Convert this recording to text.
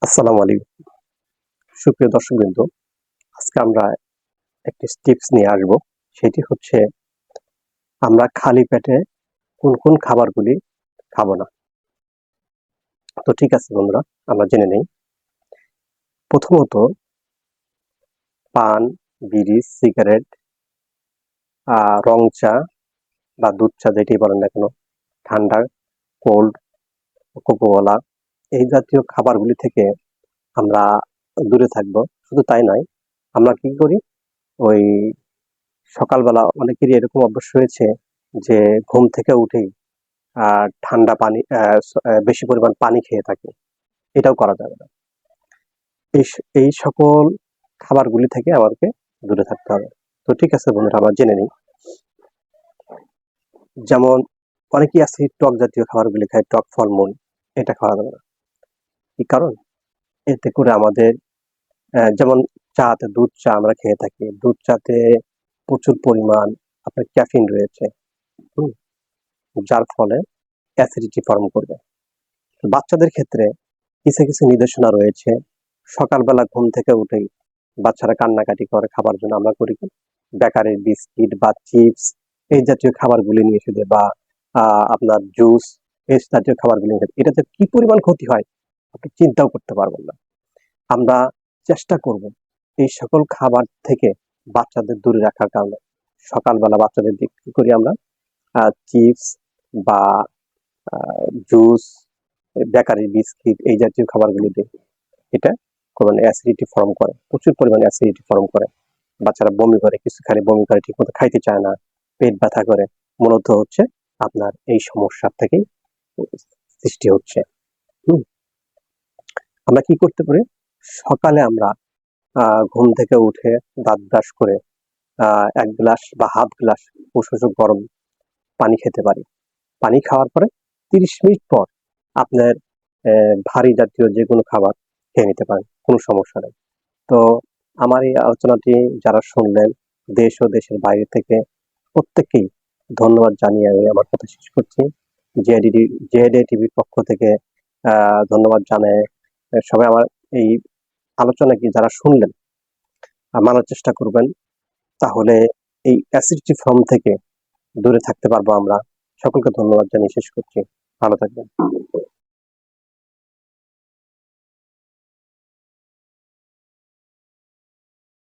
আসসালামু আলাইকুম। সুপ্রিয় দর্শকবৃন্দ, আজকে আমরা একটি টিপস নিয়ে আসবো। সেটি হচ্ছে আমরা খালি পেটে কোন কোন খাবারগুলি খাবো না। তো ঠিক আছে বন্ধুরা, আমরা জেনে নেই। প্রথমত, পান, বিড়ি, সিগারেট, রং চা বা দুধ চা যেটি বলেন না কেন, ঠান্ডা, কোল্ড, কোকোকোলা এই জাতীয় খাবারগুলি থেকে আমরা দূরে থাকবো। শুধু তাই নয়, আমরা কি করি, ওই সকালবেলা অনেকেরই এরকম অভ্যাস হয়েছে যে ঘুম থেকে উঠেই ঠান্ডা পানি, বেশি পরিমাণ পানি খেয়ে থাকে। এটাও করা যাবে না। এই সকল খাবারগুলি থেকে আমাদেরকে দূরে থাকতে হবে। তো ঠিক আছে বন্ধুরা, আমরা জেনে নিই। যেমন অনেকেই আছে টক জাতীয় খাবারগুলি খায়, টক ফলমূল, এটা খাওয়া যাবে না। কি কারণ? এতে করে আমাদের যেমন চাতে, দুধ চা আমরা খেয়ে থাকি, দুধ চাতে প্রচুর পরিমাণ আপনার ক্যাফিন রয়েছে, হুম, যার ফলে অ্যাসিডিটি ফর্ম করবে। বাচ্চাদের ক্ষেত্রে কিছু কিছু নির্দেশনা রয়েছে। সকালবেলা ঘুম থেকে উঠেই বাচ্চারা কান্নাকাটি করে খাবার জন্য, আমরা করি কি, বেকারির বিস্কিট বা চিপস এই জাতীয় খাবারগুলি নিয়ে এসে দেয়, বা আপনার জুস এই জাতীয় খাবারগুলি নিয়ে এসে, এটাতে কি পরিমাণ ক্ষতি হয় আপনি চিন্তাও করতে পারবেন না। আমরা চেষ্টা করব এই সকল খাবার থেকে বাচ্চাদের দূরে রাখার কারণে সকালবেলা বাচ্চাদের কি করি আমরা, চিপস বা জুস, বেকারির বিস্কিট এই জাতীয় খাবারগুলি দিই। এটা মানে অ্যাসিডিটি ফর্ম করে, প্রচুর পরিমাণে অ্যাসিডিটি ফর্ম করে। বাচ্চারা বমি করে, কিছু খালি বমি করে, ঠিক মতো খাইতে চায় না, পেট ব্যথা করে। মূলত হচ্ছে আপনার এই সমস্যার থেকেই সৃষ্টি হচ্ছে। হুম, আমরা কি করতে পারি? সকালে আমরা ঘুম থেকে উঠে দাঁত ব্রাশ করে ১ গ্লাস বা হাফ গ্লাস উষ্ণ গরম পানি খেতে পারি। পানি খাওয়ার পরে ৩০ মিনিট পর আপনার ভারী জাতীয় যেকোনো খাবার খেয়ে নিতে পারেন, কোনো সমস্যা নেই। তো আমার এই আলোচনাটি যারা শুনলেন, দেশ ও দেশের বাইরে থেকে, প্রত্যেককেই ধন্যবাদ জানিয়ে আমি আমার কথা শেষ করছি। জেএডএ টিভির পক্ষ থেকে ধন্যবাদ জানাই। সবাই আমার এই আলোচনাকে যারা শুনলেন মানার চেষ্টা করবেন, তাহলে এই অ্যাসিডিটি ফর্ম থেকে দূরে থাকতে পারবো আমরা। সকলকে ধন্যবাদ জানিয়ে শেষ করছি। ভালো থাকবেন।